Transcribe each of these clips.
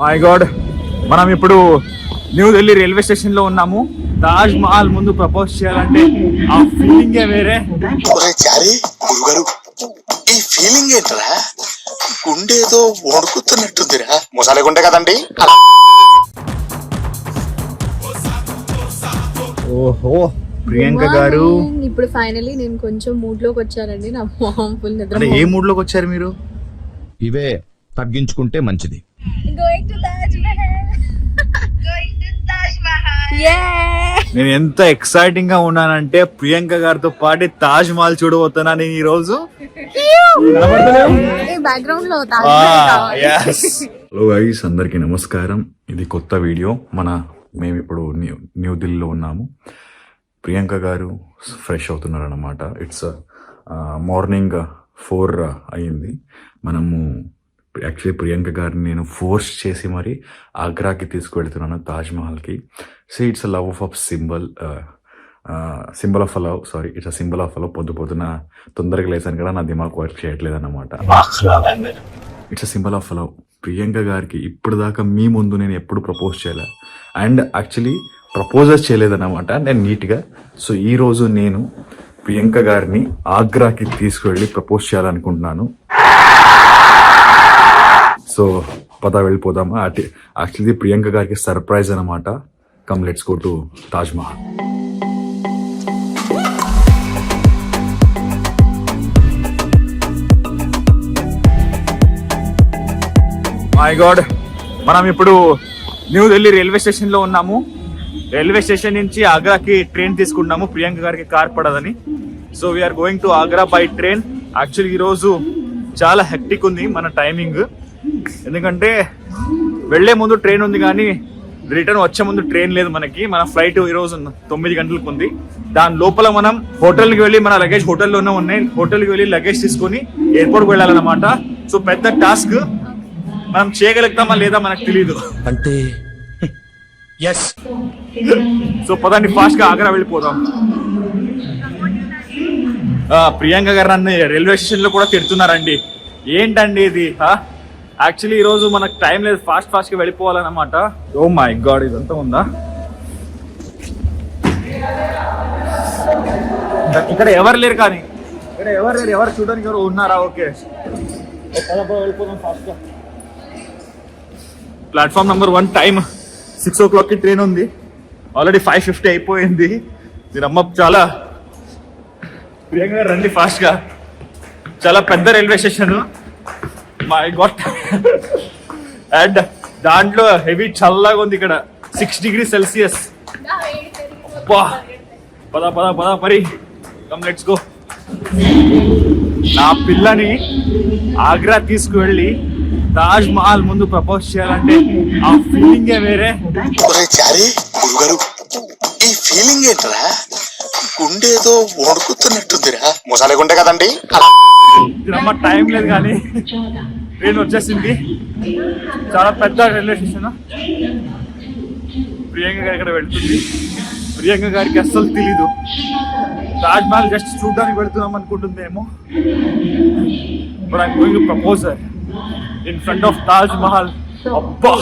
My God, మనం ఇప్పుడు new Delhi railway station లో ఉన్నాము. తాజ్ మహల్ ముందు ప్రపోజ్ చేయాలంటే ఆ ఫీలింగే వేరే. చారి గురుగారు, ఈ ఫీలింగ్ ఏంటరా? గుండేదో వణుకుతున్నట్టుందిరా. మొసాలే గుండె కదండి. ఓహో, ప్రియాంక గారు ఇప్పుడు ఫైనలీ నేను కొంచెం మూడ్ లోకి వచ్చానండి. నా మొహం ఫుల్ నిద్ర. అంటే ఏ మూడ్ లోకి వచ్చారు మీరు? ఇవే తగ్గించుకుంటే మంచిది. నేను ఎంత ఎక్సైటింగ్ గా ఉన్నానంటే ప్రియాంక గారితో పాటు తాజ్ మహల్ చూడబోతున్నా నేను ఈ రోజు. బ్యాక్గ్రౌండ్ లో హలో గైస్, అందరికి నమస్కారం. ఇది కొత్త వీడియో. మేము ఇప్పుడు న్యూ ఢిల్లీలో ఉన్నాము. ప్రియాంక గారు ఫ్రెష్ అవుతున్నారు అన్నమాట. ఇట్స్ మార్నింగ్ 4 అయింది. మనము యాక్చువల్లీ ప్రియాంక గారిని నేను ఫోర్స్ చేసి మరి ఆగ్రాకి తీసుకువెళ్తున్నాను, తాజ్ మహల్కి. So it's a love of symbol of love. Sorry, it's a symbol of love. పొద్దున తొందరగా లేసాను కదా, నా దిమాగ్ వర్క్ చేయట్లేదు అన్నమాట. It's a symbol of love. Priyanka గారికి ఇప్పుడు దాకా మీ ముందు నేను ఎప్పుడు ప్రపోజ్ చేయలే, అండ్ యాక్చువల్లీ ప్రపోజల్స్ చేయలేదన్నమాట నేను నీట్గా. సో ఈరోజు నేను ప్రియాంక గారిని ఆగ్రాకి తీసుకువెళ్ళి ప్రపోజ్ చేయాలనుకుంటున్నాను. సో పద వెళ్ళిపోదామా. యాక్చువల్లీ ప్రియాంక గారికి సర్ప్రైజ్ అనమాట. Come let's go to Taj Mahal. My God, మనం ఇప్పుడు న్యూ ఢిల్లీ రైల్వే స్టేషన్ లో ఉన్నాము. రైల్వే స్టేషన్ నుంచి ఆగ్రాకి ట్రైన్ తీసుకున్నాము. ప్రియాంక గారికి కార్ పడదని. So we are going to Agra by train. Actually ఈరోజు చాలా హెక్టిక్ ఉంది మన టైమింగ్. ఎందుకంటే వెళ్లే ముందు ట్రైన్ ఉంది కానీ రిటర్న్ వచ్చే ముందు ట్రైన్ లేదు మనకి. మన ఫ్లైట్ ఈరోజు 9 గంటలకు ఉంది. దాని లోపల మనం హోటల్కి వెళ్ళి మన లగేజ్ హోటల్లోనే ఉన్నాయి. హోటల్కి వెళ్ళి లగేజ్ తీసుకొని ఎయిర్పోర్ట్కి వెళ్ళాలన్నమాట. సో పెద్ద టాస్క్. మనం చేయగలుగుతామా లేదా మనకు తెలీదు. అంటే సో పదండి, ఫాస్ట్ గా ఆగ్రా వెళ్ళిపోదాం. ప్రియాంక గారు నన్ను రైల్వే స్టేషన్ లో కూడా తిడుతున్నారండి. ఏంటండి ఇది? యాక్చువల్లీ ఈ రోజు మనకు టైం లేదు, ఫాస్ట్ గా వెళ్ళిపోవాలన్నమాట. ఓ మై గాడ్, ఇదంతా ఉందా? ఇక్కడ ఎవరు లేరు, కానీ ఇక్కడ ఎవరు లేరు. ఎవరు చూడడానికి ఎవరు ఉన్నారా? ఓకే, వెళ్ళిపోదాం ఫాస్ట్ గా. ప్లాట్ఫామ్ నెంబర్ 1 టైం 6 o'clock కి ట్రైన్ ఉంది. ఆల్రెడీ 5:50 అయిపోయింది. దీనమ్మ చాలా. ప్రియాంక గారు రండి ఫాస్ట్ గా. చాలా పెద్ద railway station. My God. And దాంట్లో హెవీ చల్లగా ఉంది. ఇక్కడ 6 degrees Celsius. పద పద పద పరి. Come let's go. నా పిల్లని ఆగ్రా తీసుకువెళ్ళి తాజ్ మహల్ ముందు ప్రపోజ్ చేయాలంటే ఆ ఫీలింగే వేరే. చారి గురుగారు, ఈ ఫీలింగ్ ఏంటరా? గుండేదో వణుకుతున్నట్టుందిరా. మొసాలే గుండె కదండి. అమ్మ టైం లేదు కానీ ట్రైన్ వచ్చేసింది. చాలా పెద్ద రైల్వే స్టేషన్. ప్రియాంక గారి ఇక్కడ వెళ్తుంది. ప్రియాంక గారికి అస్సలు తెలీదు. తాజ్ మహల్ జస్ట్ చూడడానికి వెళ్తున్నాం అనుకుంటుందేమో. But I am going to propose her in front of Taj Mahal. అబ్బా,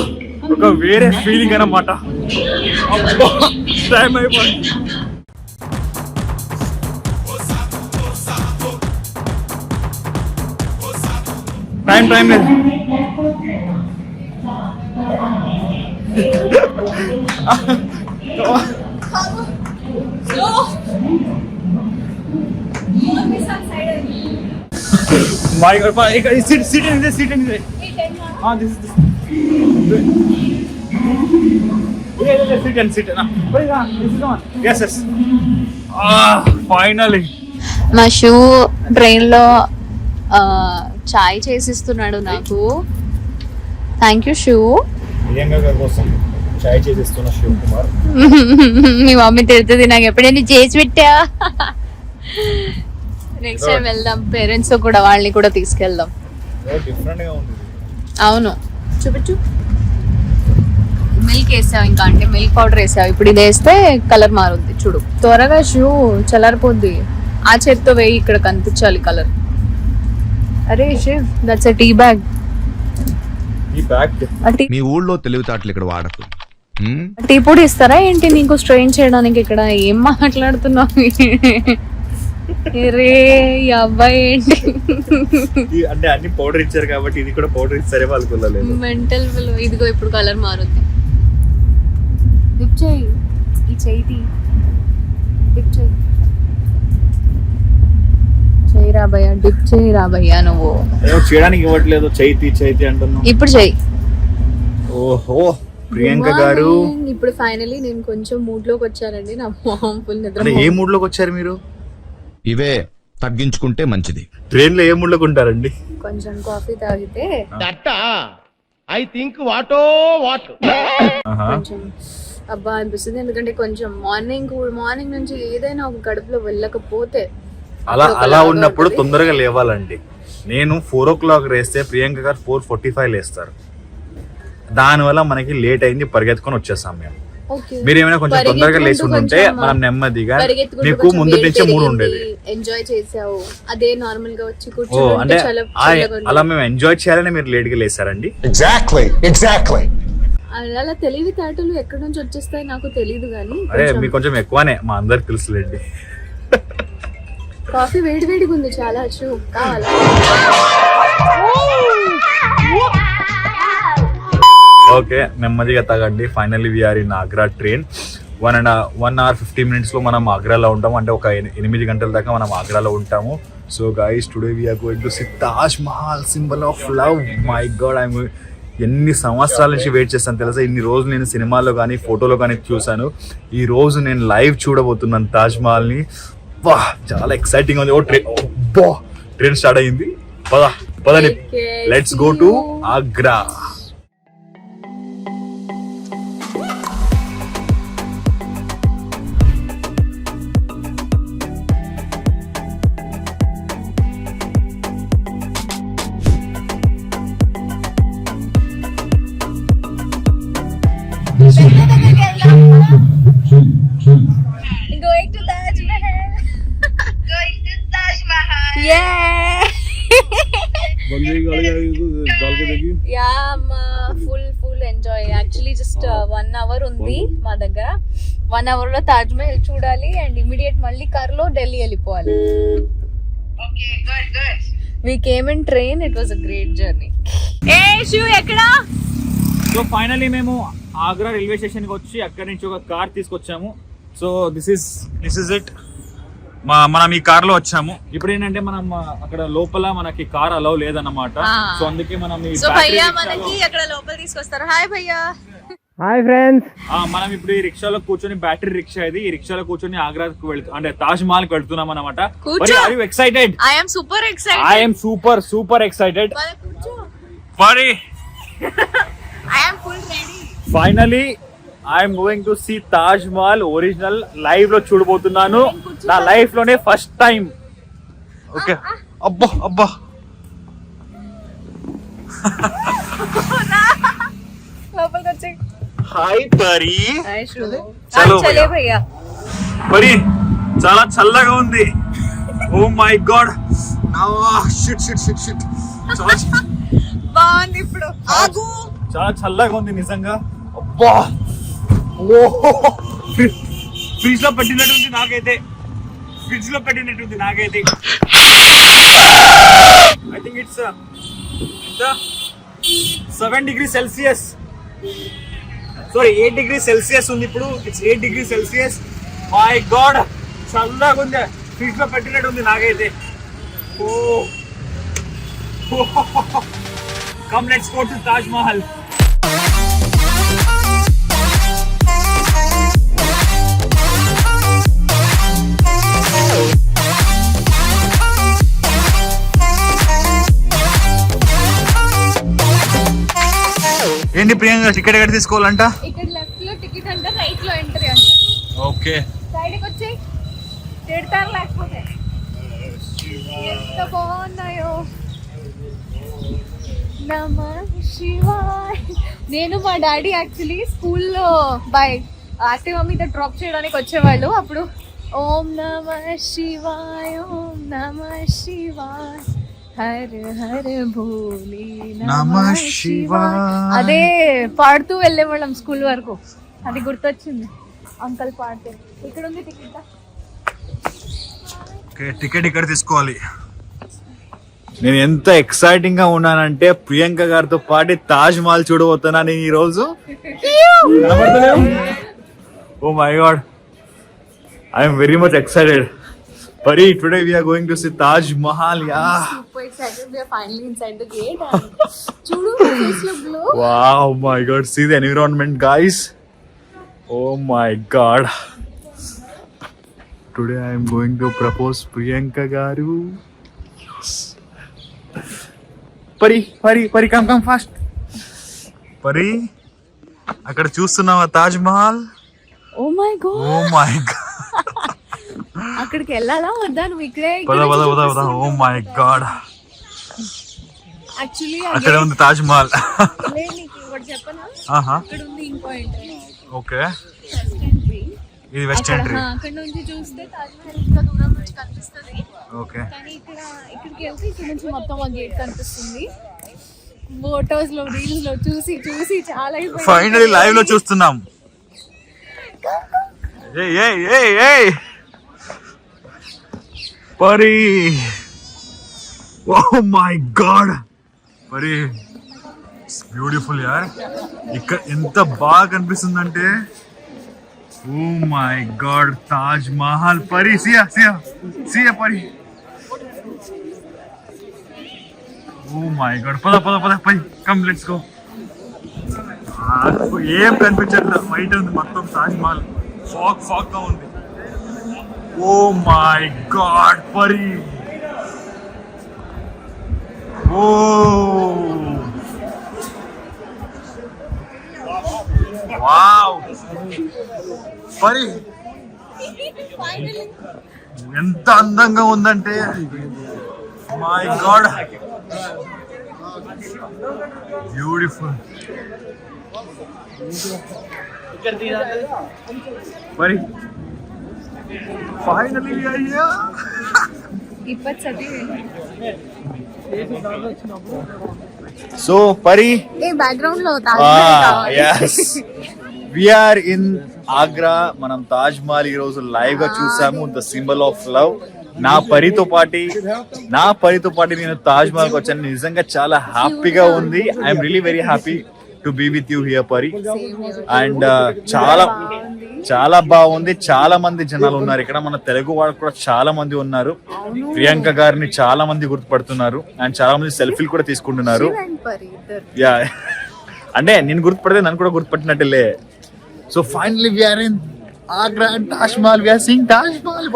ఒక వేరే ఫీలింగ్ అన్నమాట. అబ్బా, టైం అయిపోయింది. టైం లేదు. My God, sit in this. This is. Sit. This is on. Yes. Finally. మా షూ ట్రైన్ లో చాయ్ చేసిస్తున్నాడు నాకు. Thank you shoe. ప్రియాంక గారి కోసం చాయ్ చేసిస్తున్న శివ్ కుమార్. మీ మమ్మీ తిడుతుంది, నాకు ఎప్పుడైనా చేసి పెట్టా. నెక్స్ట్ టైం వెళ్దాం, పేరెంట్స్ కూడా, వాళ్ళని కూడా తీసుకెళ్దాం. డిఫరెంట్ గా ఉంది. అవును, చూపించు. మిల్క్ వేసావు, ఇంకా అంటే మిల్క్ పౌడర్ వేసావు. ఇప్పుడు ఇది వేస్తే కలర్ మారుద్ది. చూడు, త్వరగా షూ చల్లారిపోద్ది. ఆ చేతితో వేయి, ఇక్కడ కనిపించాలి కలర్. అరే Shiv, that's a tea bag. ఈ బ్యాగ్ మీ ఊళ్ళో తెలివితేటలు ఇక్కడ వాడకు హ్మ్? టీ పొడి ఇస్తారా ఏంటి నీకు స్ట్రెయిన్ చేయడానికి? ఇక్కడ ఏం మాట్లాడుతున్నావు? రే ఈ అబ్బాయి ఏంటి అంటే అన్ని పౌడర్ ఇచ్చారు కాబట్టి ఇది కూడా పౌడర్ ఇచ్చారే వాళ్ళకి మెంటల్ ఇదిగో ఇప్పుడు కలర్ మారుద్ది. డిప్ చేయి, ఈ చేయి డిప్ చేయి. చేయి రాబయ్యా, డిప్ చేయి రాబయ్యా. నువ్వు చేయడానికి ఇవ్వట్లేదు. చైతి అంటున్నావు. ఇప్పుడు చెయ్యి. ఓహో ప్రియాంక గారు, ఇప్పుడు ఫైనలీ నేను కొంచెం మూడ్ లోకి వచ్చానండి. నా మొహం ఫుల్ నిద్ర. అంటే ఏ మూడ్ లోకి వచ్చారు మీరు? ఇవే తగ్గించుకుంటే మంచిది. ట్రైన్ లో ఏ మూడ్ లోకి ఉంటారండి? కొంచెం కాఫీ తాగితే కొంచెం అబ్బా అనిపిస్తుంది. ఎందుకంటే కొంచెం మార్నింగ్ నుంచి ఏదైనా ఒక కడుపులో వెళ్ళకపోతే అలా ఉన్నప్పుడు తొందరగా లేవాలండి. నేను 4 o'clock లేస్తే ప్రియాంక గారు 4:45 లేస్తారు. దానివల్ల మనకి లేట్ అయింది, పరిగెత్తుకొని వచ్చేసాం మేము. మీరు ఏమైనా కొంచెం తొందరగా లేచి ఉంటే మనం నెమ్మదిగా, మీకు ముందు నుంచి మూడు ఉండేది. ఎంజాయ్ చేసావు, అదే నార్మల్ గా వచ్చి అంటే అలా మేము ఎంజాయ్ చేయాలని మీరు లేట్ గా లేసారండి. ఎగ్జాక్ట్లీ అలా తెలివితేటలు ఎక్కడి నుంచి వచ్చేస్తాయి నాకు తెలియదు కానీ అరే మీకు కొంచెం ఎక్కువనే, మా అందరికి తెలుసులేండి. కాఫీ వేడిగా ఉంది చాలా. కావాలా? ఓకే నెమ్మదిగా తాగండి. Finally we're in Agra train. 1 hour 50 minutes లో మనం ఆగ్రాలో ఉంటాము. అంటే ఒక 8 గంటల దాకా మనం ఆగ్రాలో ఉంటాము. So guys today we're going to see Taj Mahal, symbol of love. My god, ఎన్ని సంవత్సరాల నుంచి వెయిట్ చేస్తాను తెలుసా. ఇన్ని రోజులు నేను సినిమాల్లో కానీ ఫోటోలో కానీ చూసాను. ఈ రోజు నేను లైవ్ చూడబోతున్నాను తాజ్ మహల్ ని. వా చాలా ఎక్సైటింగ్ ఉంది. ట్రైన్ స్టార్ట్ అయింది. పదని let's go to Agra. Going to Taj Mahal. Going to Taj Mahal. Yeah. Yeah, full enjoy. Actually just 1 hour ఉంది మా దగ్గర. 1 hour లో తాజ్ మహల్ చూడాలి అండ్ ఇమిడియట్ మళ్ళీ కార్లో ఢిల్లీ వెళ్ళిపోవాలి. Okay, good. We came in train. It was a great journey. Hey, Shiv, ఎక్కడా? So finally మేము ఆగ్రా రైల్వే స్టేషన్ కి వచ్చి అక్కడి నుంచి ఒక కార్ తీసుకొచ్చాము. So this is it. మనం ఈ కార్ లో వచ్చాము. ఇప్పుడు ఏంటంటే మనం అక్కడ లోపల మనకి కార్ అలౌ లేదన్నమాట. సో అందుకే మనం భయ్యా మనకి అక్కడ లోపల తీసుకొస్తారు. హాయ్ భయ్యా. Hi friends. మనం ఇప్పుడు ఈ రిక్షాలో కూర్చొని, బ్యాటరీ రిక్షా ఇది, ఈ రిక్షాలో కూర్చొని ఆగ్రాకు అంటే తాజ్ మహల్ కి వెళ్తున్నాం అనమాట. Are you excited? I am super excited. I am super excited. Buddy, I am full ready. Finally I am going to see Taj Mahal original live లో చూడబోతున్నాను. నా లైఫ్ లోనే ఫస్ట్ టైం. ఓకే అబ్బా లోపలికి వచ్చి హాయ్ పరి. Hi శుభ. చలో చలే భయ్యా. పరి చాలా చల్లగా ఉంది. ఓ మై గాడ్. షిట్ బాగుంది ఇప్పుడు. ఆగు. చాలా చల్లగా ఉంది నిజంగా. అబ్బా ఫ్రిడ్జ్ లో పెట్టినట్టుంది నాకైతే. I think it's 7 degrees Celsius. Sorry 8 degrees Celsius ఉంది ఇప్పుడు. It's 8 degrees Celsius. My God చల్లగా ఉంది. ఫ్రిడ్జ్ లో పెట్టినట్టుంది నాకైతే. Come let's go to Taj Mahal. ఏంటి ప్రియాంక, టికెట్ ఎక్కడ తీసుకోవాలంట? ఇక్కడ లెఫ్ట్ లో టికెట్ అంట, రైట్ లో ఎంట్రీ అంట. ఓకే సైడ్ కి వచ్చి తిడతారు లేకపోతే. ఎంత బాగున్నాయో. నమః శివాయ. నేను మా డాడీ యాక్చువల్లీ స్కూల్లో యాక్టివా మీద డ్రాప్ చేయడానికి వచ్చేవాళ్ళు. అప్పుడు ఓం నమః శివాయ, ఓం నమః శివాయ, హర హర భోలే నమః శివాయ. అదే పాడుతూ వెళ్ళే వాళ్ళం స్కూల్ వరకు, అది గుర్తొచ్చింది అంకల్ పాడితే. ఇక్కడ ఉంది టికెట్. ఓకే, టికెట్ ఇక్కడ తీసుకోవాలి. నేను ఎంత ఎక్సైటింగ్ గా ఉన్నానంటే ప్రియాంక గారితో పాటు తాజ్ మహల్ చూడబోతున్నా నేను ఈ రోజు. Oh my god, I'm very much excited. Pari, today we are going to see Taj Mahal. Yeah. Super excited. We are finally inside the gate. Chudu, my face look glow. Wow, my God. See the environment, guys. Oh my God. Today I am going to propose Priyanka Garu. Pari, come fast. Pari, అక్కడ చూస్తున్నావా Taj Mahal? Oh my God. Oh my God. అక్కడికి వెళ్ళాలా వద్దా? నువ్వు ఇక్కడే పద. Oh my God. Actually అక్కడ ఉంది తాజ్ మహల్. నీకు ఒకటి చెప్పనా? ఆహా. అక్కడ ఉంది ఇంకో ఎంట్రీ. Okay, west entry. ఇది వెస్ట్ ఎంట్రీ. అక్కడ నుంచి చూస్తే తాజ్ మహల్ ఇంకా దూరం నుంచి కనిపిస్తుంది. ఓకే, కానీ ఇక్కడికి వెళ్తే ఇక్కడ నుంచి మొత్తం ఆ గేట్ కనిపిస్తుంది. ఫోటోస్ లో రీల్స్ లో చూసి చాలా ఫైనల్లీ లైవ్ లో చూస్తున్నాం. ఏయ్ Pari, oh my God Pari, it's beautiful యార్. ఇక్కడ ఎంత బాగా కనిపిస్తుందంటే, oh my God Taj Mahal. Pari Siya పరి. ఓ మై గాడ్, పద పై కమ్ లెట్స్ గో. ఏం కనిపించట్లేదు, వైట్ ఉంది మొత్తం తాజ్ మహల్. ఫాగ్ గా ఉంది. ఓ మై గాడ్ పరి, ఓ వావ్ పరి, ఎంత అందంగా ఉందంటే, మై గాడ్ బ్యూటిఫుల్. పరి, finally we are here. So Pari, A background లో yes, we are in Agra. మనం తాజ్ మహల్ ఈ రోజు లైవ్ గా చూసాము. The symbol of love. నా పరితో పాటు నేను తాజ్ మహల్ కి వచ్చాను. నిజంగా చాలా హ్యాపీగా ఉంది. I'm really very happy to be with you here పరి. అండ్ చాలా బాగుంది. చాలా మంది జనాలు ఉన్నారు ఇక్కడ. మన తెలుగు వాళ్ళు కూడా చాలా మంది ఉన్నారు. ప్రియాంక గారిని చాలా మంది గుర్తుపడుతున్నారు అండ్ చాలా మంది సెల్ఫీలు కూడా తీసుకుంటున్నారు. యా, అంటే నేను గుర్తుపడితే నన్ను కూడా గుర్తుపట్టినట్లే. So finally we are in Agra and Taj Mahal. We are seeing Taj Mahal.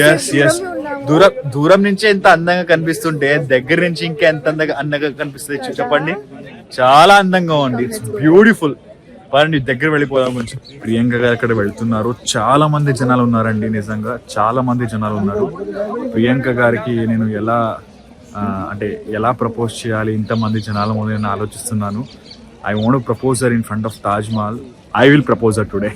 yes దూరం నుంచి ఎంత అందంగా కనిపిస్తుంటే దగ్గర నుంచి ఇంకా ఎంత అందంగా కనిపిస్తుంది చెప్పండి. చాలా అందంగా ఉంది. It's beautiful. పరండి దగ్గర వెళ్ళిపోదాం కొంచెం. ప్రియాంక గారు అక్కడ వెళ్తున్నారు. చాలా మంది జనాలు ఉన్నారండి. నిజంగా చాలా మంది జనాలు ఉన్నారు. ప్రియాంక గారికి నేను ఎలా ప్రపోజ్ చేయాలి ఇంతమంది జనాల ముందు నేను ఆలోచిస్తున్నాను. I want to propose her in front of Taj Mahal. I will propose her today.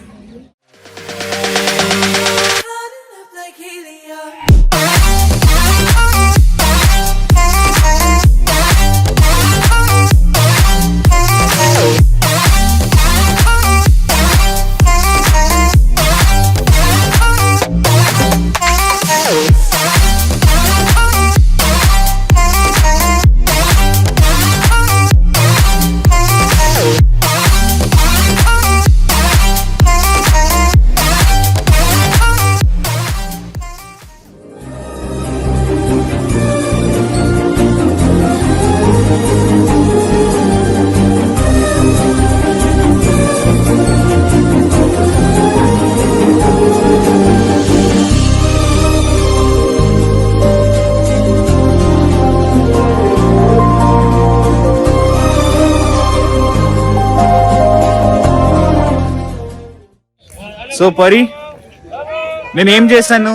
So పరి, నేను ఏం చేశాను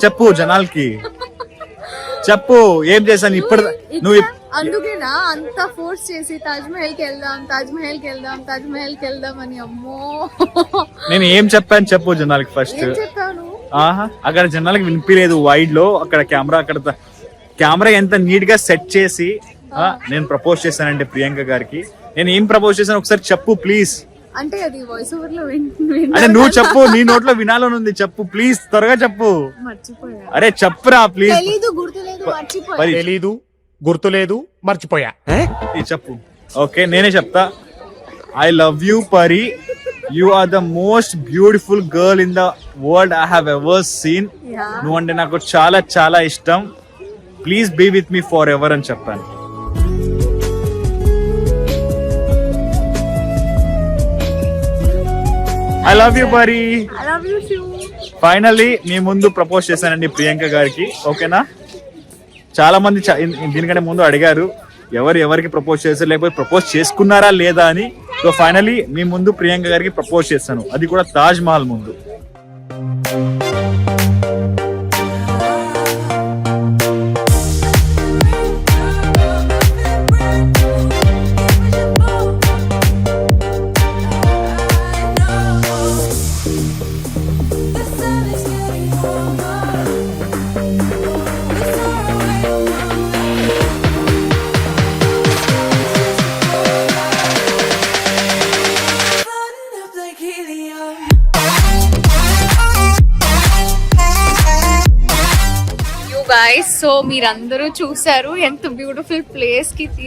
చెప్పు జనాలకి. చెప్పు ఏం చేశాను ఇప్పుడు. నువ్వు అందుకేనా అంత ఫోర్స్ చేసి తాజ్ మహల్ కి వెళ్దాం అని? అమ్మో, నేను ఏం చెప్పాను చెప్పు జనాలకి. ఫస్ట్ చెప్పాను ఆహా అక్కడ జనాలకు వినిపించలేదు వైడ్ లో, అక్కడ కెమెరా ఎంత నీట్ గా సెట్ చేసి నేను ప్రపోజ్ చేశానంటే ప్రియాంక గారికి. నేను ఏం ప్రపోజ్ చేశాను ఒకసారి చెప్పు ప్లీజ్. అంటే అది వాయిస్ ఓవర్ లో అంటే నువ్వు చెప్పు, నీ నోట్లో వినాలని ఉంది, చెప్పు ప్లీజ్, త్వరగా చెప్పు. మర్చిపోయా. అరే చెప్పురా ప్లీజ్. తెలీదు, గుర్తులేదు, మర్చిపోయా. చెప్పు. ఓకే నేనే చెప్తా. I love you Pari, you are the most beautiful girl in the world I have ever seen. నువ్వంటే నాకు చాలా చాలా ఇష్టం, please be with me forever అని చెప్పాను. I love you Pari. I love you too. Finally మీ ముందు ప్రపోజ్ చేశానండి ప్రియాంక గారికి. ఓకేనా? చాలా మంది దీనికంటే ముందు అడిగారు ఎవరికి ప్రపోజ్ చేశారు, లేకపోతే ప్రపోజ్ చేసుకున్నారా లేదా అని. సో ఫైనల్లీ మీ ముందు ప్రియాంక గారికి ప్రపోజ్ చేశాను, అది కూడా తాజ్ మహల్ ముందు. గైస్, సో మీరందరూ చూసారు ఎంత బ్యూటిఫుల్ ప్లేస్ కి